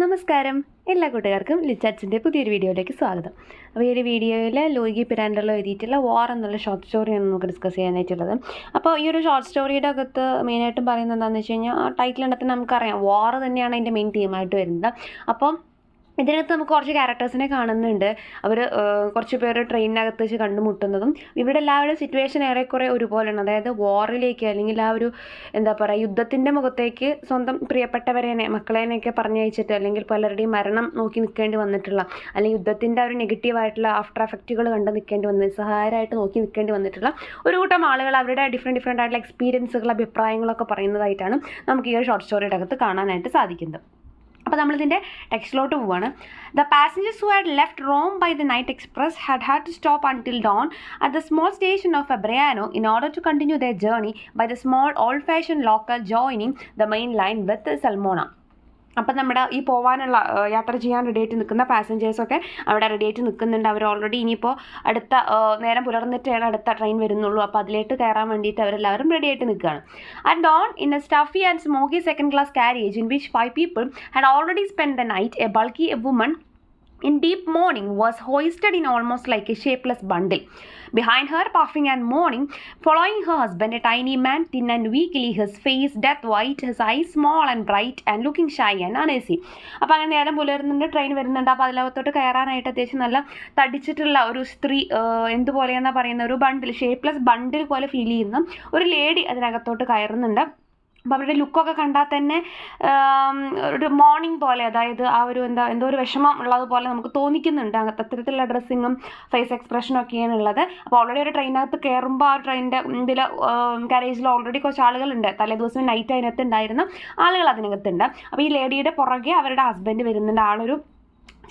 നമസ്കാരം, എല്ലാ കൂട്ടുകാർക്കും ലിച്ചാറ്റ്സിൻ്റെ പുതിയൊരു വീഡിയോയിലേക്ക് സ്വാഗതം. അപ്പോൾ ഈ ഒരു വീഡിയോയിൽ ലൂയി പിരാൻഡലോ എഴുതിയിട്ടുള്ള വാർ എന്നുള്ള ഷോർട്ട് സ്റ്റോറിയാണ് നമുക്ക് ഡിസ്കസ് ചെയ്യാനായിട്ടുള്ളത്. അപ്പോൾ ഈ ഒരു ഷോർട്ട് സ്റ്റോറിയുടെ അകത്ത് മെയിനായിട്ടും പറയുന്നത് എന്താണെന്ന് വെച്ച് കഴിഞ്ഞാൽ, ആ ടൈറ്റിൽ കണ്ടപ്പോൾ നമുക്കറിയാം വാർ തന്നെയാണ് അതിൻ്റെ മെയിൻ തീമായിട്ട് വരുന്നത്. അപ്പം ഇതിനകത്ത് നമുക്ക് കുറച്ച് ക്യാരക്ടേഴ്സിനെ കാണുന്നുണ്ട്. അവർ കുറച്ച് പേര് ട്രെയിനിനകത്ത് വെച്ച് കണ്ടുമുട്ടുന്നതും ഇവിടെ എല്ലാവരുടെ സിറ്റുവേഷൻ ഏറെക്കുറെ ഒരുപോലെയാണ്. അതായത് വാറിലേക്ക് അല്ലെങ്കിൽ ആ ഒരു എന്താ പറയുക യുദ്ധത്തിൻ്റെ മുഖത്തേക്ക് സ്വന്തം പ്രിയപ്പെട്ടവരേനെ മക്കളേനെയൊക്കെ പറഞ്ഞയച്ചിട്ട് അല്ലെങ്കിൽ പലരുടെയും മരണം നോക്കി നിൽക്കേണ്ടി വന്നിട്ടുള്ള അല്ലെങ്കിൽ യുദ്ധത്തിൻ്റെ ഒരു നെഗറ്റീവായിട്ടുള്ള ആഫ്റ്റർ എഫക്റ്റുകൾ കണ്ട് നിൽക്കേണ്ടി വന്ന് നിസ്സഹായരായിട്ട് നോക്കി നിൽക്കേണ്ടി വന്നിട്ടുള്ള ഒരു കൂട്ടം ആളുകൾ അവരുടെ ഡിഫറെൻറ്റ് ആയിട്ടുള്ള എക്സ്പീരിയൻസുകൾ അഭിപ്രായങ്ങളൊക്കെ പറയുന്നതായിട്ടാണ് നമുക്ക് ഈ ഒരു ഷോർട്ട് സ്റ്റോറിയുടെ അകത്ത് കാണാനായിട്ട് സാധിക്കുന്നത്. അപ്പോൾ നമ്മളിതിൻ്റെ ടെക്സ്റ്റിലോട്ട് പോവുകയാണ്. The passengers who had left Rome by the night express had to stop until dawn at the small station of Fabriano in order to continue their journey by the small old-fashioned local joining the main line with Salmona. അപ്പം നമ്മുടെ ഈ പോകാനുള്ള യാത്ര ചെയ്യാൻ ready ആയിട്ട് നിൽക്കുന്ന പാസഞ്ചേഴ്സൊക്കെ അവിടെ ready ആയിട്ട് നിൽക്കുന്നുണ്ട്. അവർ ഓൾറെഡി ഇനിയിപ്പോൾ അടുത്ത നേരം പുലർന്നിട്ടാണ് അടുത്ത ട്രെയിൻ വരുന്നുള്ളൂ. അപ്പോൾ അതിലേക്ക് കയറാൻ വേണ്ടിയിട്ട് അവരെല്ലാവരും റെഡി ആയിട്ട് നിൽക്കുകയാണ്. And dawn in a stuffy and smoky second class carriage in which 5 people had already spent the night, a bulky woman in deep mourning was hoisted in almost like a shapeless bundle. Behind her, puffing and mourning, following her husband, a tiny man, thin and weakly, his face death white, his eyes small and bright, and looking shy and uneasy. അപ്പോൾ അങ്ങനെ നേരം പുലരുന്നുണ്ട്, train വരുന്നുണ്ട്. അപ്പോൾ അതിലകത്തോട്ട് കയറാനായിട്ട് അത്യാവശ്യം നല്ല തടിച്ചിട്ടുള്ള ഒരു സ്ത്രീ, എന്തുപോലെയെന്നാണ് പറയുന്ന ഒരു ബണ്ടിൽ, ഷേപ്പ്ലെസ് ബണ്ടിൽ പോലെ ഫീൽ ചെയ്യുന്ന ഒരു ലേഡി അതിനകത്തോട്ട് കയറുന്നുണ്ട്. അപ്പോൾ അവരുടെ ലുക്കൊക്കെ കണ്ടാൽ തന്നെ ഒരു മോർണിംഗ് പോലെ, അതായത് ആ ഒരു എന്തോ ഒരു വിഷമം ഉള്ളതുപോലെ നമുക്ക് തോന്നിക്കുന്നുണ്ട്. അങ്ങനത്തെ അത്തരത്തിലുള്ള ഡ്രസ്സിങ്ങും ഫേസ് എക്സ്പ്രഷനും ഒക്കെയാണ് ഉള്ളത്. അപ്പോൾ ഓൾറെഡി ഒരു ട്രെയിനകത്ത് കയറുമ്പോൾ ആ ട്രെയിനിൻ്റെ ഇതിൽ കാരേജിൽ ഓൾറെഡി കുറച്ച് ആളുകളുണ്ട്. തലേ ദിവസം നൈറ്റ് അതിനകത്ത് ഉണ്ടായിരുന്ന ആളുകൾ അതിനകത്തുണ്ട്. അപ്പോൾ ഈ ലേഡിയുടെ പുറകെ അവരുടെ ഹസ്ബൻഡ് വരുന്നുണ്ട്. ആളൊരു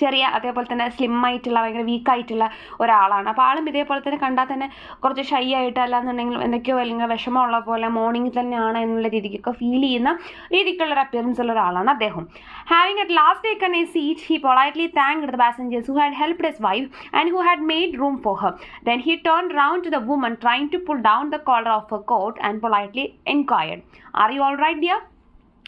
ചെറിയ, അതേപോലെ തന്നെ സ്ലിം ആയിട്ടുള്ള ഭയങ്കര വീക്കായിട്ടുള്ള ഒരാളാണ്. അപ്പോൾ ആളും ഇതേപോലെ തന്നെ കണ്ടാൽ തന്നെ കുറച്ച് ഷൈ ആയിട്ട്, അല്ലാന്നുണ്ടെങ്കിൽ എന്തൊക്കെയോ അല്ലെങ്കിൽ വിഷമമുള്ള പോലെ മോർണിംഗ് തന്നെയാണ് എന്നുള്ള രീതിക്കൊക്കെ ഫീൽ ചെയ്യുന്ന രീതിക്കുള്ളൊരു അപ്പിയറൻസ് ഉള്ള ഒരാളാണ് അദ്ദേഹം. Having at last taken a seat, he politely thanked the passengers who had helped his wife and who had made room for her. Then he turned round to the woman trying to pull down the collar of her coat and politely enquired, are you all right dear?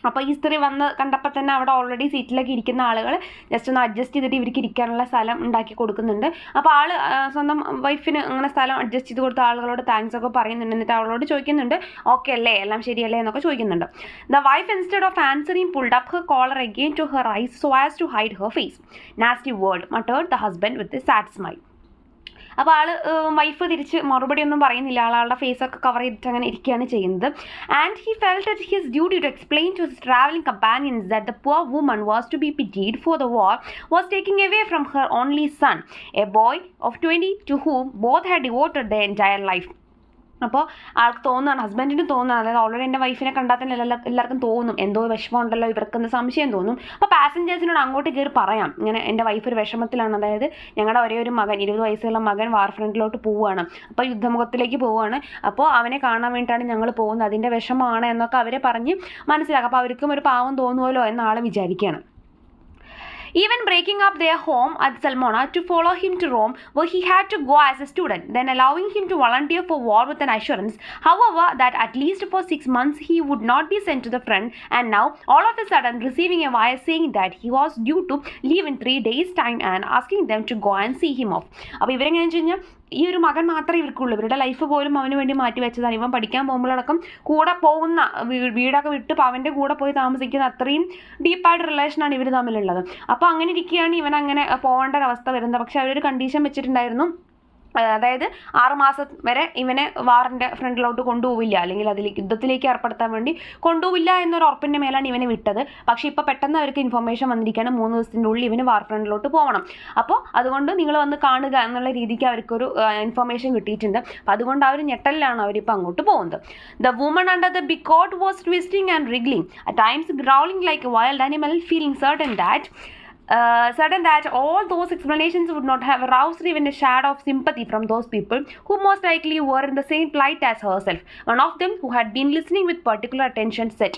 അപ്പോൾ ഈ സ്ത്രീ വന്ന് കണ്ടപ്പോൾ തന്നെ അവിടെ already സീറ്റിലൊക്കെ ഇരിക്കുന്ന ആളുകൾ just ഒന്ന് അഡ്ജസ്റ്റ് ചെയ്തിട്ട് ഇവർക്ക് ഇരിക്കാനുള്ള സ്ഥലം ഉണ്ടാക്കി കൊടുക്കുന്നുണ്ട്. അപ്പോൾ ആൾ സ്വന്തം വൈഫിന് അങ്ങനെ സ്ഥലം അഡ്ജസ്റ്റ് ചെയ്ത് കൊടുത്ത ആളുകളോട് താങ്ക്സ് ഒക്കെ പറയുന്നുണ്ട്. എന്നിട്ട് അവളോട് ചോദിക്കുന്നുണ്ട്, ഓക്കെ അല്ലേ, എല്ലാം ശരിയല്ലേ എന്നൊക്കെ ചോദിക്കുന്നുണ്ട്. The wife instead of answering pulled up her collar again to her eyes so as to hide her face. Nasty word muttered the husband with a sad smile. അപ്പോൾ വൈഫ് തിരിച്ച് മറുപടി ഒന്നും പറയുന്നില്ല. ആളുടെ ഫേസൊക്കെ കവർ ചെയ്തിട്ട് അങ്ങനെ ഇരിക്കുകയാണ് ചെയ്യുന്നത്. And he felt it his duty to explain to his travelling companions that the poor woman was to be pitied for the war was taking away from her only son, a boy of 20 to whom both had devoted the entire life. അപ്പോൾ ആൾക്ക് തോന്നുകയാണ്, ഹസ്ബൻഡിന് തോന്നുകയാണ്, അതായത് already എൻ്റെ വൈഫിനെ കണ്ടാൽ തന്നെ എല്ലാവർക്കും തോന്നും എന്തോ വിഷമമുണ്ടല്ലോ ഇവർക്കെന്ന് സംശയം തോന്നും. അപ്പോൾ പാസഞ്ചേഴ്സിനോട് അങ്ങോട്ട് കയറി പറയാം, ഇങ്ങനെ എൻ്റെ വൈഫ് ഒരു വിഷമത്തിലാണ്, അതായത് ഞങ്ങളുടെ ഒരേ ഒരു മകൻ 20 വയസ്സുള്ള മകൻ വാർ ഫ്രണ്ടിലോട്ട് പോവുകയാണ്, അപ്പോൾ യുദ്ധമുഖത്തിലേക്ക് പോവുകയാണ്, അപ്പോൾ അവനെ കാണാൻ വേണ്ടിയിട്ടാണ് ഞങ്ങൾ പോകുന്നത്, അതിൻ്റെ വിഷമമാണ് എന്നൊക്കെ അവരെ പറഞ്ഞ് മനസ്സിലാക്കാം. അപ്പോൾ അവർക്കും ഒരു പാവം തോന്നുമല്ലോ എന്ന് ആൾ വിചാരിക്കുകയാണ്. Even breaking up their home at Salmona to follow him to Rome, where he had to go as a student, then allowing him to volunteer for war with an assurance, however, that at least for 6 months he would not be sent to the front, and now, all of a sudden, receiving a wire saying that he was due to leave in 3 days' time and asking them to go and see him off. അപ്പോൾ ഇവരെങ്ങനെ വെച്ച് കഴിഞ്ഞാൽ, ഈ ഒരു മകൻ മാത്രമേ ഇവർക്കുള്ളൂ, ഇവരുടെ life പോലും അവന് വേണ്ടി മാറ്റി വെച്ചതാണ്. ഇവൻ പഠിക്കാൻ പോകുമ്പോഴടക്കം കൂടെ പോകുന്ന, വീടൊക്കെ വിട്ട് അവൻ്റെ കൂടെ പോയി താമസിക്കുന്ന അത്രയും ഡീപ്പായിട്ട് റിലേഷനാണ് ഇവർ തമ്മിലുള്ളത്. അപ്പോൾ അങ്ങനെ ഇരിക്കുകയാണ് ഇവൻ അങ്ങനെ പോകേണ്ട ഒരവസ്ഥ വരുന്നത്. പക്ഷേ അവരൊരു കണ്ടീഷൻ വെച്ചിട്ടുണ്ടായിരുന്നു, അതായത് 6 മാസം വരെ ഇവനെ വാറിൻ്റെ ഫ്രണ്ടിലോട്ട് കൊണ്ടുപോവില്ല, അല്ലെങ്കിൽ യുദ്ധത്തിലേക്ക് ഏർപ്പെടുത്താൻ വേണ്ടി കൊണ്ടുപോവില്ല എന്നൊരു ഉറപ്പിൻ്റെ മേലാണ് ഇവനെ വിട്ടത്. പക്ഷേ ഇപ്പോൾ പെട്ടെന്ന് അവർക്ക് ഇൻഫർമേഷൻ വന്നിരിക്കുകയാണ് 3 ദിവസത്തിൻ്റെ ഉള്ളിൽ ഇവന് വാർ ഫ്രണ്ടിലോട്ട് പോകണം. അപ്പോൾ അതുകൊണ്ട് നിങ്ങൾ വന്ന് കാണുക എന്നുള്ള രീതിക്ക് അവർക്കൊരു ഇൻഫർമേഷൻ കിട്ടിയിട്ടുണ്ട്. അപ്പോൾ അതുകൊണ്ട് അവർ ഞെട്ടലിലാണ് അവരിപ്പോൾ അങ്ങോട്ട് പോകുന്നത്. The woman under the big coat was twisting and wriggling, at times growling like a wild animal, feeling certain that all those explanations would not have aroused even a shadow of sympathy from those people who most likely were in the same plight as herself. One of them, who had been listening with particular attention, said,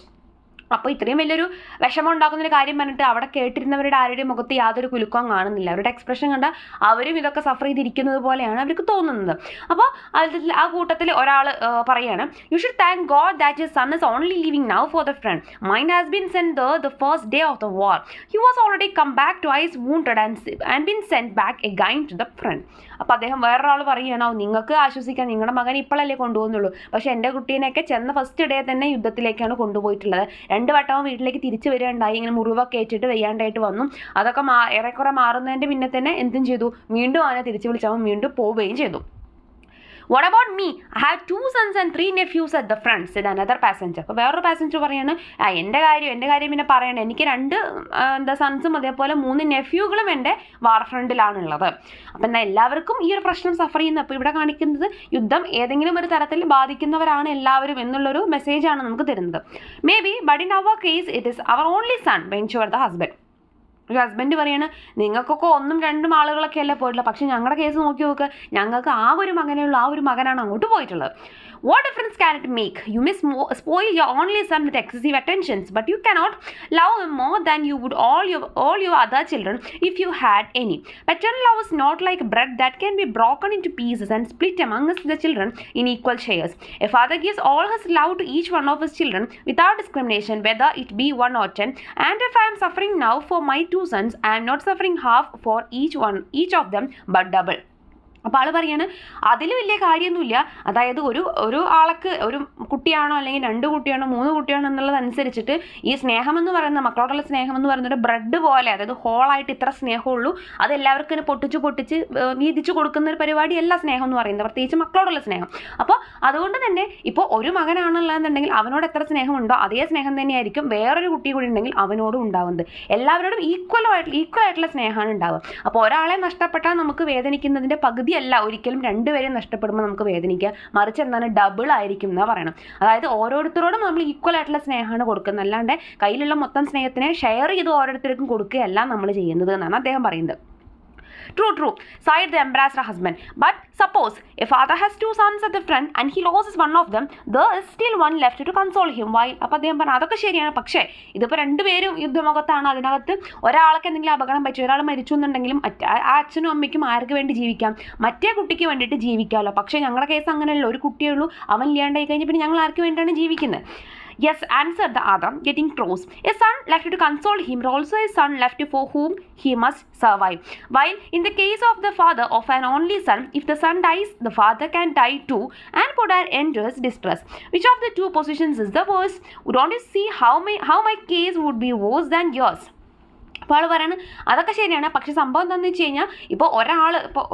അപ്പോൾ ഇത്രയും വലിയൊരു വിഷമം ഉണ്ടാക്കുന്നൊരു കാര്യം പറഞ്ഞിട്ട് അവിടെ കേട്ടിരുന്നവരുടെ ആരുടെയും മുഖത്ത് യാതൊരു കുലുക്കവും കാണുന്നില്ല. അവരുടെ എക്സ്പ്രഷൻ കണ്ടാൽ അവരും ഇതൊക്കെ സഫർ ചെയ്തിരിക്കുന്നത് പോലെയാണ് അവർക്ക് തോന്നുന്നത്. അപ്പോൾ അതിൽ ആ കൂട്ടത്തിൽ ഒരാൾ പറയാണ്, you should thank God that his son is only living now for the front. Mind has been send the first day of the war. He was already come back twice wounded and been send back again to the front. അപ്പോൾ അദ്ദേഹം വേറൊരാൾ പറയുകയാണോ, നിങ്ങൾക്ക് ആശ്വസിക്കാൻ, നിങ്ങളുടെ മകൻ ഇപ്പോഴല്ലേ കൊണ്ടുപോകുന്നുള്ളൂ, പക്ഷേ എൻ്റെ കുട്ടീനെയൊക്കെ ചെന്ന ഫസ്റ്റ് ഡേ തന്നെ യുദ്ധത്തിലേക്കാണ് കൊണ്ടുപോയിട്ടുള്ളത്. 2 വട്ടവും വീട്ടിലേക്ക് തിരിച്ചു വരികയുണ്ടായി. ഇങ്ങനെ മുറിവൊക്കെ ഏറ്റിട്ട് വയ്യാണ്ടായിട്ട് വന്നു. അതൊക്കെ ഏറെക്കുറെ മാറുന്നതിൻ്റെ പിന്നെ തന്നെ എന്തും ചെയ്തു, വീണ്ടും അവനെ തിരിച്ചു വിളിച്ചവൻ വീണ്ടും പോവുകയും ചെയ്തു. What about me? I have 2 sons and 3 nephews at the front, said another passenger. അപ്പോൾ വേറൊരു പാസഞ്ചർ പറയാണ്, എൻ്റെ കാര്യം പിന്നെ പറയണം, എനിക്ക് 2 സൺസും അതേപോലെ 3 നെഫ്യൂകളും എൻ്റെ വാർ ഫ്രണ്ടിലാണുള്ളത്. അപ്പം എന്നാൽ എല്ലാവർക്കും ഈ ഒരു പ്രശ്നം സഫർ ചെയ്യുന്നത്. അപ്പോൾ ഇവിടെ കാണിക്കുന്നത് യുദ്ധം ഏതെങ്കിലും ഒരു തരത്തിൽ ബാധിക്കുന്നവരാണ് എല്ലാവരും എന്നുള്ളൊരു മെസ്സേജാണ് നമുക്ക് തരുന്നത്. Maybe but in our case it is our only son venture the husband. ഒരു ഹസ്ബൻഡ് പറയാണ്, നിങ്ങൾക്കൊക്കെ 1ഉം 2ഉം ആളുകളൊക്കെ അല്ലേ പോയിട്ടുള്ളത്, പക്ഷെ ഞങ്ങളുടെ കേസ് നോക്കി നോക്ക്, ഞങ്ങൾക്ക് ആ ഒരു മകനേ ഉള്ളൂ, ആ ഒരു മകനാണ് അങ്ങോട്ട് പോയിട്ടുള്ളത്. What difference can it make? You may spoil your only son with excessive attentions, but you cannot love him more than you would all your other children if you had any. Paternal love is not like bread that can be broken into pieces and split amongst the children in equal shares. A father gives all his love to each one of his children without discrimination, whether it be 1 or 10. And if I am suffering now for my 2 sons, I am not suffering half for each of them, but double. അപ്പോൾ ആൾ പറയാണ്, അതിൽ വലിയ കാര്യമൊന്നുമില്ല. അതായത് ഒരു ആൾക്ക് ഒരു കുട്ടിയാണോ അല്ലെങ്കിൽ 2 കുട്ടിയാണോ 3 കുട്ടിയാണോ എന്നുള്ളതനുസരിച്ചിട്ട് ഈ സ്നേഹമെന്ന് പറയുന്ന, മക്കളോടുള്ള സ്നേഹമെന്ന് പറയുന്നത് ബ്രെഡ് പോലെ, അതായത് ഹോളായിട്ട് ഇത്ര സ്നേഹമുള്ളൂ, അത് എല്ലാവർക്കും ഇങ്ങനെ പൊട്ടിച്ച് വീതിച്ച് കൊടുക്കുന്ന ഒരു പരിപാടിയല്ല സ്നേഹം എന്ന് പറയുന്നത്, പ്രത്യേകിച്ച് മക്കളോടുള്ള സ്നേഹം. അപ്പോൾ അതുകൊണ്ട് തന്നെ ഇപ്പോൾ ഒരു മകനാണുള്ളതെന്നുണ്ടെങ്കിൽ അവനോട് എത്ര സ്നേഹമുണ്ടോ അതേ സ്നേഹം തന്നെയായിരിക്കും വേറൊരു കുട്ടി കൂടി ഉണ്ടെങ്കിൽ അവനോടും ഉണ്ടാവുന്നത്. എല്ലാവരോടും ഈക്വൽ ആയിട്ടുള്ള സ്നേഹമാണ് ഉണ്ടാവുക. അപ്പോൾ ഒരാളെ നഷ്ടപ്പെട്ടാൽ നമുക്ക് വേദനിക്കുന്നതിൻ്റെ പകുതി അല്ല ഒരിക്കലും 2 പേരെ നഷ്ടപ്പെടുമ്പോൾ നമുക്ക് വേദനിക്കുക, മറിച്ച് എന്താണ്, ഡബിൾ ആയിരിക്കും എന്നാണ് പറയണം. അതായത് ഓരോരുത്തരോടും നമ്മൾ ഈക്വൽ ആയിട്ടുള്ള സ്നേഹമാണ് കൊടുക്കുന്നത്, അല്ലാണ്ട് കയ്യിലുള്ള മൊത്തം സ്നേഹത്തിനെ ഷെയർ ചെയ്ത് ഓരോരുത്തർക്കും കൊടുക്കുകയല്ല നമ്മൾ ചെയ്യുന്നത് എന്നാണ് അദ്ദേഹം പറയുന്നത്. True, sighed the embarrassed husband. But suppose a father has 2 sons at the front and he loses one of them, there is still one left to console him. Why? അപ്പോൾ അദ്ദേഹം പറഞ്ഞു, അതൊക്കെ ശരിയാണ്, പക്ഷേ ഇതിപ്പോൾ 2 പേരും യുദ്ധമുഖത്താണ്, അതിനകത്ത് ഒരാൾക്ക് എന്തെങ്കിലും അപകടം പറ്റി, ഒരാൾ മരിച്ചു എന്നുണ്ടെങ്കിലും ആ അച്ഛനും അമ്മയ്ക്കും ആർക്ക് വേണ്ടി ജീവിക്കാം, മറ്റേ കുട്ടിക്ക് വേണ്ടിയിട്ട് ജീവിക്കാമല്ലോ. പക്ഷേ ഞങ്ങളുടെ കേസ് അങ്ങനെയല്ല, ഒരു കുട്ടിയേ ഉള്ളൂ, അവൻ ഇല്ലാണ്ടായി കഴിഞ്ഞാൽ പിന്നെ ഞങ്ങൾ ആർക്ക് വേണ്ടിയാണ് ജീവിക്കുന്നത്? Yes, answered the other, getting cross. A son left to console him, but also a son left for whom he must survive. While in the case of the father of an only son, if the son dies, the father can die too and put an end to his distress. Which of the 2 positions is the worst? Don't you see how my case would be worse than yours? അപ്പോൾ ആൾ പറയണം, അതൊക്കെ ശരിയാണ്, പക്ഷേ സംഭവം എന്താണെന്ന് വെച്ച് കഴിഞ്ഞാൽ ഇപ്പോൾ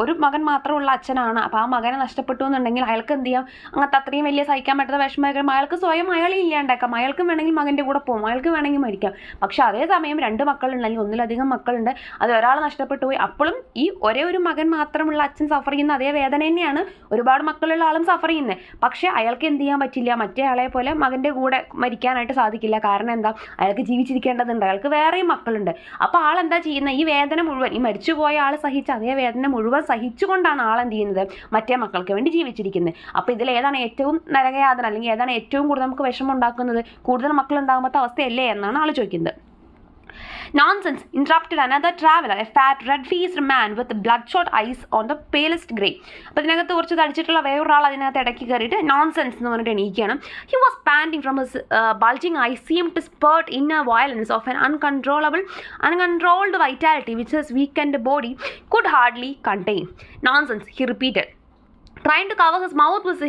ഒരു മകൻ മാത്രമുള്ള അച്ഛനാണ്, അപ്പോൾ ആ മകനെ നഷ്ടപ്പെട്ടു എന്നുണ്ടെങ്കിൽ അയാൾക്ക് എന്ത് ചെയ്യാം, അങ്ങനത്തെ അത്രയും വലിയ സഹിക്കാൻ പറ്റാത്ത വിഷമം അയാൾക്ക് സ്വയം അയാളെ ഇല്ലാണ്ടാക്കാം, അയാൾക്കും വേണമെങ്കിൽ മകൻ്റെ കൂടെ പോകും, അയാൾക്ക് വേണമെങ്കിൽ മരിക്കാം. പക്ഷേ അതേസമയം 2 മക്കളുണ്ടെങ്കിൽ 1-ലധികം മക്കളുണ്ട്, അത് ഒരാൾ നഷ്ടപ്പെട്ടു പോയി, അപ്പോഴും ഈ ഒരേ ഒരു മകൻ മാത്രമുള്ള അച്ഛൻ സഫർ ചെയ്യുന്ന അതേ വേദന തന്നെയാണ് ഒരുപാട് മക്കളുള്ള ആളും സഫർ ചെയ്യുന്നത്. പക്ഷേ അയാൾക്ക് എന്ത് ചെയ്യാൻ പറ്റില്ല, മറ്റേ ആളെ പോലെ മകൻ്റെ കൂടെ മരിക്കാനായിട്ട് സാധിക്കില്ല. കാരണം എന്താ, അയാൾക്ക് ജീവിച്ചിരിക്കേണ്ടതുണ്ട്, അയാൾക്ക് വേറെയും മക്കളുണ്ട്. അപ്പോൾ ആളെന്താ ചെയ്യുന്നത്, ഈ വേദന മുഴുവൻ, ഈ മരിച്ചുപോയ ആൾ സഹിച്ച അതേ വേദന മുഴുവൻ സഹിച്ചുകൊണ്ടാണ് ആളെന്ത് ചെയ്യുന്നത്, മറ്റേ മക്കൾക്ക് വേണ്ടി ജീവിച്ചിരിക്കുന്നത്. അപ്പോൾ ഇതിൽ ഏതാണ് ഏറ്റവും നരകയാതന, അല്ലെങ്കിൽ ഏതാണ് ഏറ്റവും കൂടുതൽ നമുക്ക് വിഷമം ഉണ്ടാക്കുന്നത്, കൂടുതൽ മക്കളുണ്ടാകുമ്പോഴത്തെ അവസ്ഥയല്ലേ എന്നാണ് ആൾ ചോദിക്കുന്നത്. Nonsense, interrupted another traveler, a fat, red-faced man with bloodshot eyes on the palest grey. അപ്പോൾ ഇതിനകത്ത് കുറച്ച് തടിച്ചിട്ടുള്ള വേറൊരാൾ അതിനകത്ത് ഇടയ്ക്ക് കയറിയിട്ട് നോൺസെൻസ് എന്ന് പറഞ്ഞിട്ട് എണീക്കുകയാണ്. He was panting from his bulging eyes, seemed to spurt inner violence of an uncontrolled vitality which his weakened body could hardly contain. Nonsense, he repeated, trying to cover his mouth with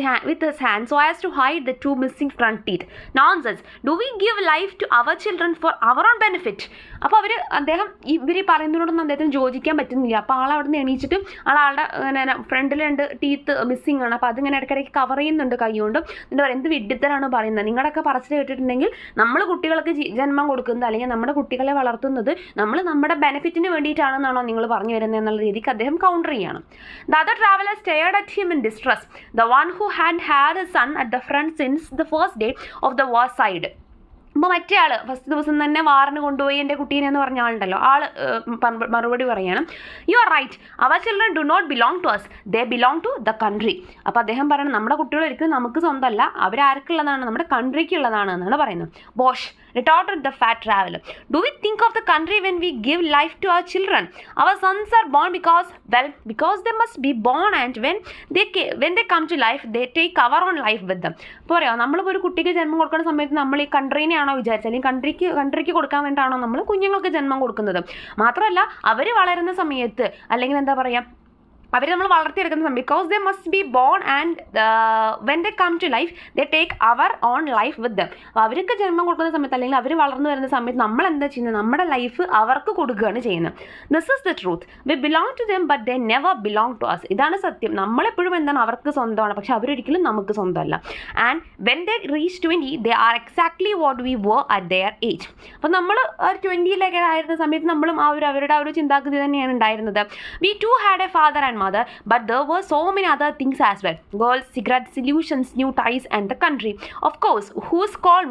his hand so as to hide the 2 missing front teeth. Nonsense. Do we give life to our children for our own benefit? അപ്പോൾ അദ്ദേഹം ഇവർ പറയുന്നതിനോടൊന്നും അദ്ദേഹത്തിന് യോജിക്കാൻ പറ്റുന്നില്ല. അപ്പോൾ അവിടെ നിന്ന് എണീച്ചിട്ട് ആളുടെ ഫ്രണ്ടിൽ 2 ടീത്ത് മിസ്സിംഗ് ആണ്. അപ്പോൾ അതിങ്ങനെ ഇടയ്ക്കിടയ്ക്ക് കവർ ചെയ്യുന്നുണ്ട് കൈകൊണ്ട്. എന്നിട്ട് എന്ത് വിഡ്ഢിത്തരാണ് പറയുന്നത്, നിങ്ങളുടെയൊക്കെ പറച്ചിൽ കേട്ടിട്ടുണ്ടെങ്കിൽ നമ്മൾ കുട്ടികൾക്ക് ജന്മം കൊടുക്കുന്നത് അല്ലെങ്കിൽ നമ്മുടെ കുട്ടികളെ വളർത്തുന്നത് നമ്മൾ നമ്മുടെ ബെനിഫിറ്റിന് വേണ്ടിയിട്ടാണെന്നാണോ നിങ്ങൾ പറഞ്ഞു വരുന്നത് എന്നുള്ള രീതിക്ക് അദ്ദേഹം കൗണ്ടർ ചെയ്യണം. The other traveler stared at him in distress, the one who had his son at the front since the first day of the war sighed. അപ്പോൾ മറ്റേ ആൾ ഫസ്റ്റ് ദിവസം തന്നെ വാറിന് കൊണ്ടുപോയി എൻ്റെ കുട്ടീനെ എന്ന് പറഞ്ഞ ആളുണ്ടല്ലോ, ആൾ മറുപടി പറയണം, you are right, our children do not belong to us, they belong to the country. അപ്പോൾ അദ്ദേഹം പറയണം, നമ്മുടെ കുട്ടികൾ ഒരിക്കലും നമുക്ക് സ്വന്തമല്ല, അവരാർക്കുള്ളതാണ്, നമ്മുടെ കൺട്രിക്കുള്ളതാണ് എന്നാണ് പറയുന്നത്. Bosch, retorted the fat traveler. Do we think of the country when we give life to our children? Our sons are born because they must be born, and when they come to life, they take our own life with them. ഇപ്പോൾ പറയാം, നമ്മളിപ്പോൾ ഒരു കുട്ടിക്ക് ജന്മം കൊടുക്കുന്ന സമയത്ത് നമ്മൾ ഈ കൺട്രീനെയാണോ വിചാരിച്ചത്, അല്ലെങ്കിൽ കൺട്രിക്ക് കൊടുക്കാൻ വേണ്ടിയിട്ടാണോ നമ്മൾ കുഞ്ഞുങ്ങൾക്ക് ജന്മം കൊടുക്കുന്നത്? മാത്രമല്ല, അവർ വളരുന്ന സമയത്ത്, അല്ലെങ്കിൽ എന്താ പറയുക, അവർ നമ്മൾ വളർത്തിയെടുക്കുന്ന സമയം, because they must be born and when they come to life they take our own life with them. അപ്പോൾ അവർക്ക് ജന്മം കൊടുക്കുന്ന സമയത്ത്, അല്ലെങ്കിൽ അവർ വളർന്നു വരുന്ന സമയത്ത് നമ്മൾ എന്താ ചെയ്യുന്നത്? നമ്മുടെ ലൈഫ് അവർക്ക് കൊടുക്കുകയാണ് ചെയ്യുന്നത്. This is the truth. We belong to them but they never belong to us. ഇതാണ് സത്യം. നമ്മളെപ്പോഴും എന്താണ്, അവർക്ക് സ്വന്തമാണ്, പക്ഷെ അവരൊരിക്കലും നമുക്ക് സ്വന്തമല്ല. And when they reach 20 they are exactly what we were at their age. അപ്പോൾ നമ്മൾ ഒരു 20-ലേക്ക് ആയിരുന്ന സമയത്ത് നമ്മളും അവരുടെ ആ ഒരു ചിന്താഗതി തന്നെയാണ് ഉണ്ടായിരുന്നത്. We too had a father and mother, but there were so many other things as well: girls, cigarettes, illusions, new ties, and the country. Of course, whose call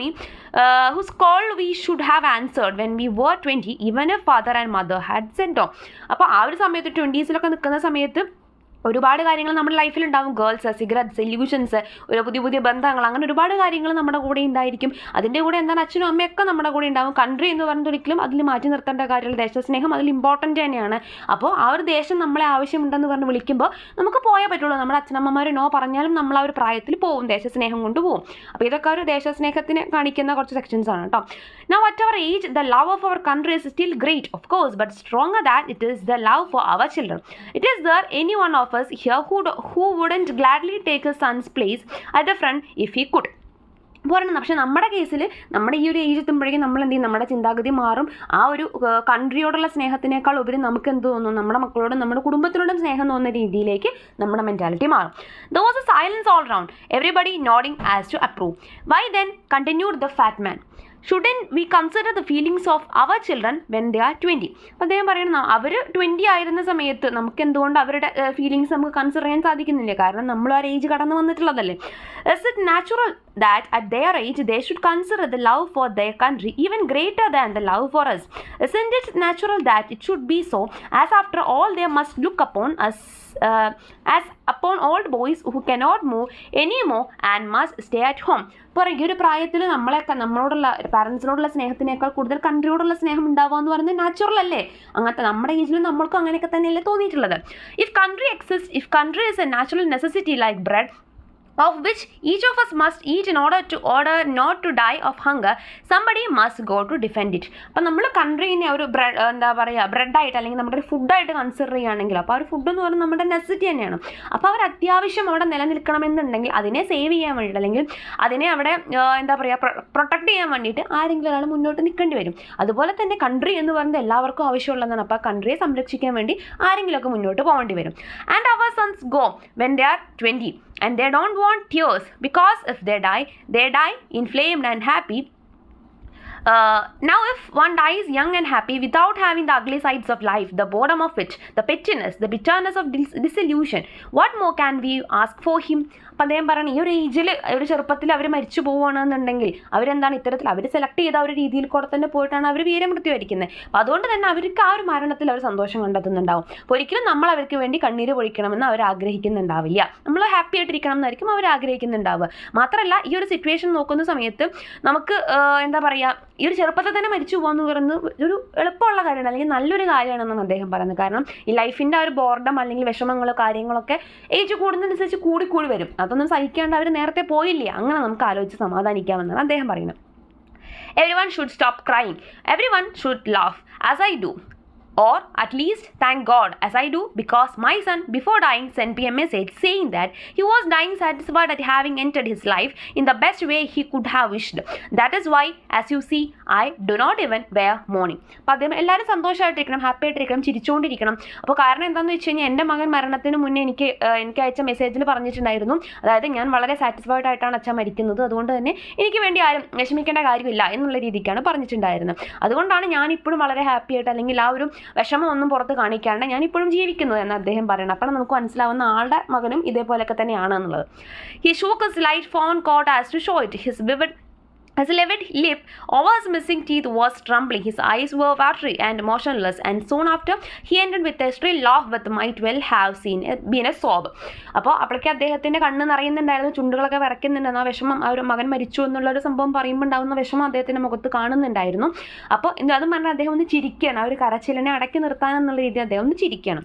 we should have answered when we were 20, even if father and mother had said no. അപ്പോൾ ആ ഒരു സമയത്ത് 20s-ലൊക്കെ നിൽക്കുന്ന സമയത്ത് ഒരുപാട് കാര്യങ്ങൾ നമ്മുടെ ലൈഫിലുണ്ടാവും. Girls, cigarettes, illusions, ഒരു പുതിയ ബന്ധങ്ങൾ, അങ്ങനെ ഒരുപാട് കാര്യങ്ങൾ നമ്മുടെ കൂടെ ഉണ്ടായിരിക്കും. അതിൻ്റെ കൂടെ എന്താണ്, അച്ഛനും അമ്മയൊക്കെ നമ്മുടെ കൂടെ ഉണ്ടാവും. കൺട്രി എന്ന് പറയുന്നത് ഒരിക്കലും അതിൽ മാറ്റി നിർത്തേണ്ട കാര്യമുള്ള, ദേശസ്നേഹം അതിൽ ഇമ്പോർട്ടൻ്റ് തന്നെയാണ്. അപ്പോൾ ആ ഒരു ദേശം നമ്മളെ ആവശ്യമുണ്ടെന്ന് പറഞ്ഞ് വിളിക്കുമ്പോൾ നമുക്ക് പോയേ പറ്റുള്ളൂ. നമ്മുടെ അച്ഛനമ്മമാർ നോ പറഞ്ഞാലും നമ്മൾ ആ ഒരു പ്രായത്തിൽ പോവും, ദേശസ്നേഹം കൊണ്ട് പോവും. അപ്പോൾ ഇതൊക്കെ ഒരു ദേശസ്നേഹത്തിനെ കാണിക്കുന്ന കുറച്ച് സെക്ഷൻസ് ആണ് കേട്ടോ. Now at our age, the love of our country is still great, of course, but stronger than it is the love for our children. It is there any one of us here who wouldn't gladly take his son's place at the front if he could? പറയുന്നത്. പക്ഷേ നമ്മുടെ കേസിൽ നമ്മുടെ ഈ ഒരു age എത്തുമ്പോഴേക്കും നമ്മൾ എന്ത് ചെയ്യും, നമ്മുടെ ചിന്താഗതി മാറും. ആ ഒരു കൺട്രിയോടുള്ള സ്നേഹത്തിനേക്കാൾ ഉപരി നമുക്ക് എന്ത് തോന്നും, നമ്മുടെ മക്കളോടും നമ്മുടെ കുടുംബത്തിനോടും സ്നേഹം തോന്നുന്ന രീതിയിലേക്ക് നമ്മുടെ മെൻറ്റാലിറ്റി മാറും. There was a silence all round, everybody nodding as to approve. Why then, continued the fat man, shouldn't we consider the feelings of our children when they are 20? അപ്പോൾ അദ്ദേഹം പറയുന്നത്, അവർ 20 ആയിരുന്ന സമയത്ത് നമുക്ക് എന്തുകൊണ്ട് അവരുടെ ഫീലിങ്സ് നമുക്ക് കൺസിഡർ ചെയ്യാൻ സാധിക്കുന്നില്ല? കാരണം നമ്മൾ ആ ഏജ് കടന്നു വന്നിട്ടുള്ളതല്ലേ. Is it natural that at their age they should consider the love for their country even greater than the love for us? Isn't it natural that it should be so, as after all they must look upon us as upon old boys who cannot move anymore and must stay at home? ഇപ്പോൾ ഈ ഒരു പ്രായത്തിൽ നമ്മളോടുള്ള പാരൻസിനോടുള്ള സ്നേഹത്തിനേക്കാൾ കൂടുതൽ കൺട്രിയോടുള്ള സ്നേഹം ഉണ്ടാവുക എന്ന് പറയുന്നത് നാച്ചുറൽ അല്ലേ? അങ്ങനത്തെ നമ്മുടെ ഏജിൽ നമ്മൾക്കും അങ്ങനെയൊക്കെ തന്നെയല്ലേ തോന്നിയിട്ടുള്ളത്. If country is a natural necessity like bread, of which each of us must eat in order not to die of hunger, somebody must go to defend it. അപ്പം നമ്മൾ കൺട്രീനെ ഒരു എന്താ പറയുക, ബ്രെഡായിട്ട് അല്ലെങ്കിൽ നമ്മുടെ ഒരു ഫുഡായിട്ട് കൺസിഡർ ചെയ്യുകയാണെങ്കിൽ, അപ്പോൾ ആ ഒരു ഫുഡ് എന്ന് പറയുന്നത് നമ്മുടെ നെസസിറ്റി തന്നെയാണ്. അപ്പോൾ അവർ അത്യാവശ്യം അവിടെ നിലനിൽക്കണമെന്നുണ്ടെങ്കിൽ അതിനെ സേവ് ചെയ്യാൻ വേണ്ടിയിട്ട്, അല്ലെങ്കിൽ അതിനെ അവിടെ എന്താ പറയുക, പ്രൊട്ടക്ട് ചെയ്യാൻ വേണ്ടിയിട്ട് ആരെങ്കിലും ഒരാൾ മുന്നോട്ട് നിൽക്കേണ്ടി വരും. അതുപോലെ തന്നെ കൺട്രി എന്ന് പറയുന്നത് എല്ലാവർക്കും ആവശ്യമുള്ളതാണ്. അപ്പോൾ ആ കൺട്രിയെ സംരക്ഷിക്കാൻ വേണ്ടി ആരെങ്കിലുമൊക്കെ മുന്നോട്ട് പോകേണ്ടി വരും. And our sons go when they are 20 and they don't want tears, because if they die inflamed and happy. Now if one dies young and happy without having the ugly sides of life, the boredom of it, the pettiness, the bitterness of disillusion, what more can we ask for him? അപ്പം അദ്ദേഹം പറയണം, ഈ ഒരു ഏജിൽ ഒരു ചെറുപ്പത്തിൽ അവർ മരിച്ചു പോവുകയാണെന്നുണ്ടെങ്കിൽ അവരെന്താണ് ഇത്തരത്തിൽ അവർ സെലക്ട് ചെയ്ത ആ ഒരു രീതിയിൽ കൂടെ തന്നെ പോയിട്ടാണ് അവർ വീരമൃത്യു വരിക്കുന്നത്. അപ്പോൾ അതുകൊണ്ട് തന്നെ അവർക്ക് ആ ഒരു മരണത്തിൽ അവർ സന്തോഷം കണ്ടെത്തുന്നുണ്ടാവും. അപ്പോൾ ഒരിക്കലും നമ്മൾ അവർക്ക് വേണ്ടി കണ്ണീര് പൊഴിക്കണമെന്ന് അവർ ആഗ്രഹിക്കുന്നുണ്ടാവില്ല. നമ്മൾ ഹാപ്പി ആയിട്ടിരിക്കണം എന്നായിരിക്കും അവർ ആഗ്രഹിക്കുന്നുണ്ടാവുക. മാത്രമല്ല, ഈ ഒരു സിറ്റുവേഷൻ നോക്കുന്ന സമയത്ത് നമുക്ക് എന്താ പറയുക, ഈ ഒരു ചെറുപ്പത്തിൽ തന്നെ മരിച്ചു പോകുമെന്ന് പറയുന്നത് ഒരു എളുപ്പമുള്ള കാര്യമാണ്, അല്ലെങ്കിൽ നല്ലൊരു കാര്യമാണെന്നാണ് അദ്ദേഹം പറയുന്നത്. കാരണം ഈ ലൈഫിൻ്റെ ആ ഒരു ബോർഡം അല്ലെങ്കിൽ വിഷമങ്ങളോ കാര്യങ്ങളൊക്കെ ഏജ് കൂടുന്നതനുസരിച്ച് കൂടി വരും. അതൊന്നും സഹിക്കാണ്ട് അവർ നേരത്തെ പോയില്ലേ, അങ്ങനെ നമുക്ക് ആലോചിച്ച് സമാധാനിക്കാമെന്നാണ് അദ്ദേഹം പറയുന്നത്. Everyone should stop crying. Everyone should laugh as I do. Or at least thank God as I do, because my son before dying sent me a message saying that he was dying satisfied at having entered his life in the best way he could have wished. That is why, as you see, I do not even wear mourning. അപ്പോൾ അദ്ദേഹം എല്ലാവരും സന്തോഷമായിട്ടിരിക്കണം, happy ആയിട്ടിരിക്കണം, ചിരിച്ചുകൊണ്ടിരിക്കണം. അപ്പോൾ കാരണം എന്താണെന്ന് വെച്ച് കഴിഞ്ഞാൽ, എൻ്റെ മകൻ മരണത്തിന് മുന്നേ എനിക്ക് അയച്ച മെസ്സേജിൽ പറഞ്ഞിട്ടുണ്ടായിരുന്നു, അതായത് ഞാൻ വളരെ സാറ്റിസ്ഫൈഡ് ആയിട്ടാണ് അച്ഛൻ മരിക്കുന്നത്, അതുകൊണ്ട് തന്നെ എനിക്ക് വേണ്ടി ആരും വിഷമിക്കേണ്ട കാര്യമില്ല എന്നുള്ള രീതിക്കാണ് പറഞ്ഞിട്ടുണ്ടായിരുന്നത്. അതുകൊണ്ടാണ് ഞാൻ ഇപ്പോഴും വളരെ ഹാപ്പി ആയിട്ട്, അല്ലെങ്കിൽ ആ ഒരു വിഷമം ഒന്നും പുറത്ത് കാണിക്കാണ്ട് ഞാൻ ഇപ്പോഴും ജീവിക്കുന്നത് എന്ന് അദ്ദേഹം പറയണം. അപ്പോൾ നമുക്ക് മനസ്സിലാവുന്ന ആളുടെ മകനും ഇതേപോലെയൊക്കെ തന്നെയാണ് എന്നുള്ളത്. He shook his light fawn coat as to show it. His vivid His livid lip over his missing teeth was trembling, his eyes were watery and motionless, and soon after he ended with a shrill laugh that might well have been a sob. അപ്പോൾ അപ്പോഴേക്ക് അദ്ദേഹത്തിൻ്റെ കണ്ണ് നിറയുന്നുണ്ടായിരുന്നു, ചുണ്ടുകളൊക്കെ വിറയ്ക്കുന്നുണ്ടായിരുന്നു. ആ വിഷമം, ആ ഒരു മകൻ മരിച്ചു എന്നുള്ളൊരു സംഭവം പറയുമ്പോൾ ഉണ്ടാകുന്ന വിഷമം അദ്ദേഹത്തിൻ്റെ മുഖത്ത് കാണുന്നുണ്ടായിരുന്നു. അപ്പോൾ അതും പറഞ്ഞാൽ അദ്ദേഹം ഒന്ന് ചിരിക്കുകയാണ്, ആ ഒരു കരച്ചിലിനെ അടക്കി നിർത്താനെന്നുള്ള രീതിയിൽ അദ്ദേഹം ഒന്ന് ചിരിക്കുകയാണ്.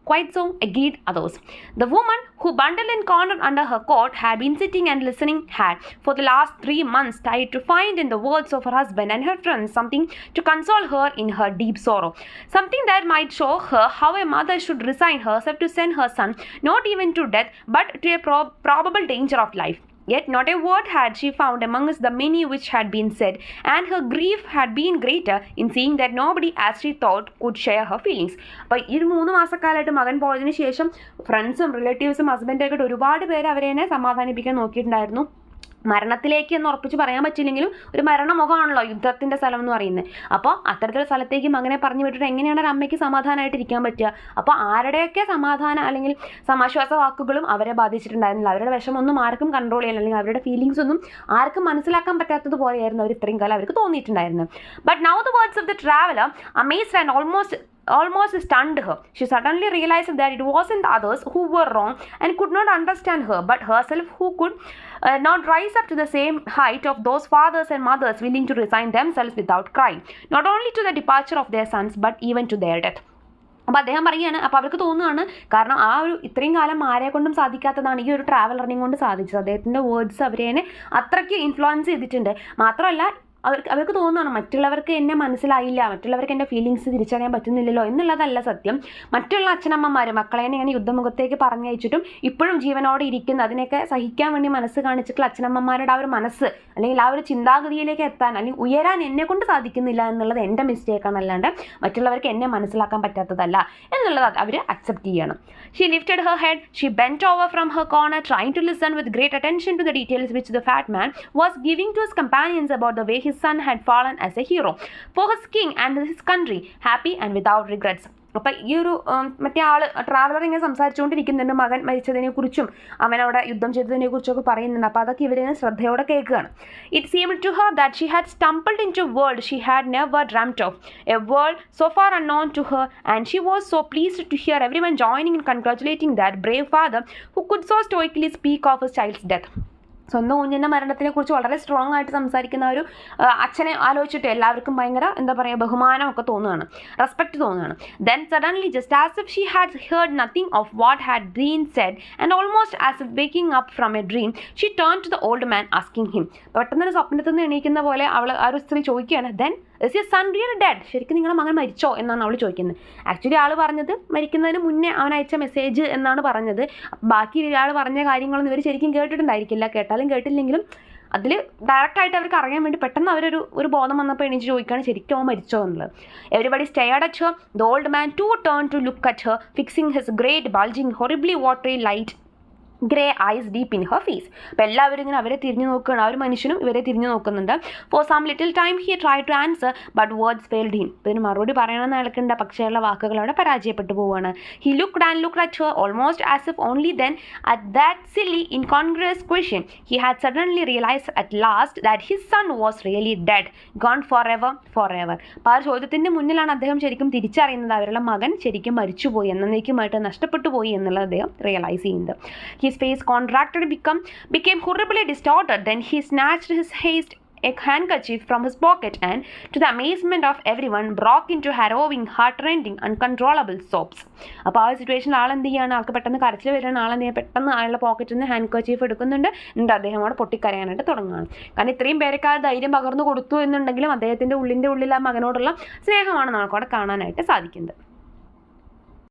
Quite so, agreed others. The woman, who bundled and cornered under her coat, had been sitting and listening, had, for the last 3 months, tried to find in the words of her husband and her friends something to console her in her deep sorrow. Something that might show her how a mother should resign herself to send her son, not even to death, but to a probable danger of life. Yet not a word had she found amongst the many which had been said, and her grief had been greater in seeing that nobody, as she thought, could share her feelings. അപ്പോൾ ഈ 3 മാസക്കാലമായിട്ട് മകൻ പോയതിന് ശേഷം ഫ്രണ്ട്സും റിലേറ്റീവ്സും ഹസ്ബൻഡൊക്കെ അവരോട് പേര് അവരെ സമാധാനിപ്പിക്കാൻ നോക്കിയിട്ടുണ്ടായിരുന്നു. മരണത്തിലേക്ക് എന്ന് ഉറപ്പിച്ച് പറയാൻ പറ്റില്ലെങ്കിലും ഒരു മരണമുഖമാണല്ലോ യുദ്ധത്തിൻ്റെ സ്ഥലം എന്ന് പറയുന്നത്. അപ്പോൾ അത്തരത്തിലുള്ള സ്ഥലത്തേക്ക് മകനെ പറഞ്ഞു വിട്ടിട്ട് എങ്ങനെയാണ് ഒരു അമ്മയ്ക്ക് സമാധാനമായിട്ടിരിക്കാൻ പറ്റുക? അപ്പോൾ ആരുടെയൊക്കെ സമാധാനം അല്ലെങ്കിൽ സമാശ്വാസ വാക്കുകളും അവരെ ബാധിച്ചിട്ടുണ്ടായിരുന്നില്ല. അവരുടെ വിഷമൊന്നും ആർക്കും കൺട്രോൾ ചെയ്യാൻ, അല്ലെങ്കിൽ അവരുടെ ഫീലിങ്സ് ഒന്നും ആർക്കും മനസ്സിലാക്കാൻ പറ്റാത്തതുപോലെയായിരുന്നു അവർ ഇത്രയും കാലം അവർക്ക് തോന്നിയിട്ടുണ്ടായിരുന്നത്. But now the words of the traveller amazed and almost stunned her. She suddenly realized that it wasn't others who were wrong and could not understand her, but herself who could not rise up to the same height of those fathers and mothers willing to resign themselves without crying, not only to the departure of their sons, but even to their death. അപ്പോൾ അദ്ദേഹം പറയുകയാണ്, അപ്പോൾ അവർക്ക് തോന്നുകയാണ്, കാരണം ആ ഒരു ഇത്രയും കാലം ആരെ കൊണ്ടും സാധിക്കാത്തതാണ് ഈ ഒരു ട്രാവലറിനെയും കൊണ്ട് സാധിച്ചത്. അദ്ദേഹത്തിൻ്റെ വേർഡ്സ് അവരെ അത്രയ്ക്ക് ഇൻഫ്ലുവൻസ് ചെയ്തിട്ടുണ്ട്. മാത്രമല്ല അവർക്ക് തോന്നുകയാണ്, മറ്റുള്ളവർക്ക് എന്നെ മനസ്സിലായില്ല, മറ്റുള്ളവർക്ക് എൻ്റെ ഫീലിങ്സ് തിരിച്ചറിയാൻ പറ്റുന്നില്ലല്ലോ എന്നുള്ളതല്ല സത്യം. മറ്റുള്ള അച്ഛനമ്മമാർ മക്കളെ ഇങ്ങനെ യുദ്ധമുഖത്തേക്ക് പറഞ്ഞയച്ചിട്ടും ഇപ്പോഴും ജീവനോടെ ഇരിക്കുന്ന, അതിനെയൊക്കെ സഹിക്കാൻ വേണ്ടി മനസ്സ് കാണിച്ചിട്ടുള്ള അച്ഛനമ്മമാരുടെ ആ ഒരു മനസ്സ് അല്ലെങ്കിൽ ആ ഒരു ചിന്താഗതിയിലേക്ക് എത്താൻ അല്ലെങ്കിൽ ഉയരാൻ എന്നെ കൊണ്ട് സാധിക്കുന്നില്ല എന്നുള്ളത് എൻ്റെ മിസ്റ്റേക്കാണ്, അല്ലാണ്ട് മറ്റുള്ളവർക്ക് എന്നെ മനസ്സിലാക്കാൻ പറ്റാത്തതല്ല എന്നുള്ളത് അവർ അക്സെപ്റ്റ് ചെയ്യണം. She lifted her head, she bent over from her corner, trying to listen with great attention to the details which the fat man was giving to his companions about the way his son had fallen as a hero for his king and his country, happy and without regrets. അപ്പം ഈ ഒരു മറ്റേ ആൾ traveller ഇങ്ങനെ സംസാരിച്ചുകൊണ്ടിരിക്കുന്നുണ്ട്, മകൻ മരിച്ചതിനെക്കുറിച്ചും അവനവിടെ യുദ്ധം ചെയ്തതിനെക്കുറിച്ചൊക്കെ പറയുന്നുണ്ട്. അപ്പോൾ അതൊക്കെ ഇവരിങ്ങനെ ശ്രദ്ധയോടെ കേൾക്കുകയാണ്. It seemed to her that she had stumbled into a world she had never dreamt of, a world so far unknown to her, and she was so pleased to hear everyone joining in congratulating that brave father who could so stoically speak of his child's death. സ്വന്തം കുഞ്ഞിൻ്റെ മരണത്തിനെക്കുറിച്ച് വളരെ strong ആയിട്ട് സംസാരിക്കുന്ന ഒരു അച്ഛനെ ആലോചിച്ചിട്ട് എല്ലാവർക്കും ഭയങ്കര എന്താ പറയുക ബഹുമാനമൊക്കെ തോന്നുകയാണ്, റെസ്പെക്റ്റ് തോന്നുകയാണ്. Then suddenly, just as if she had heard nothing of what had been said, and almost as if waking up from a dream, she turned to the old man, asking him. പെട്ടെന്നൊരു സ്വപ്നത്തിൽ നിന്ന് എണീക്കുന്ന പോലെ ആ ഒരു സ്ത്രീ ചോദിക്കുകയാണ്, then is your son really dead? ശരിക്കും നിങ്ങളുടെ മകൻ മരിച്ചോ എന്നാണ് അവൾ ചോദിക്കുന്നത്. ആക്ച്വലി ആൾ പറഞ്ഞത് മരിക്കുന്നതിന് മുന്നേ അവൻ അയച്ച മെസ്സേജ് എന്നാണ് പറഞ്ഞത്. ബാക്കി ഇയാൾ പറഞ്ഞ കാര്യങ്ങളൊന്നും ഇവർ ശരിക്കും കേട്ടിട്ടുണ്ടായിരിക്കില്ല. കേട്ടാലും കേട്ടില്ലെങ്കിലും അതിൽ ഡയറക്റ്റായിട്ട് അവർക്ക് അറിയാൻ വേണ്ടി പെട്ടെന്ന് ഒരു ബോധം വന്നപ്പോൾ എണീച്ച് ചോദിക്കുകയാണ് ശരിക്കും അവൻ മരിച്ചോ എന്നുള്ളത്. Everybody stared at her. The old man too turned to look at her, fixing his great bulging horribly watery light grey eyes deep in her face. അപ്പോൾ എല്ലാവരും ഇങ്ങനെ അവരെ തിരിഞ്ഞു നോക്കുകയാണ്, ആ ഒരു മനുഷ്യനും ഇവരെ തിരിഞ്ഞു നോക്കുന്നുണ്ട്. For some little time he try to answer but words failed him. ഇതിന് മറുപടി പറയണമെന്ന് അയാൾക്കുണ്ട്, പക്ഷേ ഉള്ള വാക്കുകൾ അവിടെ പരാജയപ്പെട്ടു പോവുകയാണ്. He looked and looked at her almost as if only then at that silly incongruous question he had suddenly realised at last that his son was really dead, gone for ever. അപ്പോൾ ആ ചോദ്യത്തിൻ്റെ മുന്നിലാണ് അദ്ദേഹം ശരിക്കും തിരിച്ചറിയുന്നത് അവരുടെ മകൻ ശരിക്കും മരിച്ചുപോയി, എന്നേക്കുമായിട്ട് നഷ്ടപ്പെട്ടു പോയി എന്നുള്ളത് അദ്ദേഹം റിയലൈസ് ചെയ്യുന്നത്. His face contracted, became horribly distorted. Then he snatched a handkerchief from his pocket and, to the amazement of everyone, broke into harrowing, heart-rending, uncontrollable sobs. അപ്പോൾ ആ സിറ്റുവേഷനിൽ ആളെന്ത് ചെയ്യുകയാണ്, ആൾക്ക് പെട്ടെന്ന് കരച്ചിൽ വരുന്ന ആളെന്ത് ചെയ്യുക, പെട്ടെന്ന് ആളുടെ പോക്കറ്റിൽ നിന്ന് ഹാൻഡ് കർച്ചീഫ് എടുക്കുന്നുണ്ട്, എന്നിട്ട് അദ്ദേഹം അവിടെ പൊട്ടിക്കരയാനായിട്ട് തുടങ്ങുകയാണ്. കാരണം ഇത്രയും പേരൊക്കെ ആ ധൈര്യം പകർന്നു കൊടുത്തു എന്നുണ്ടെങ്കിലും അദ്ദേഹത്തിൻ്റെ ഉള്ളിൻ്റെ ഉള്ളിൽ ആ മകനോടുള്ള സ്നേഹമാണ് നമുക്കവിടെ കാണാനായിട്ട് സാധിക്കുന്നത്.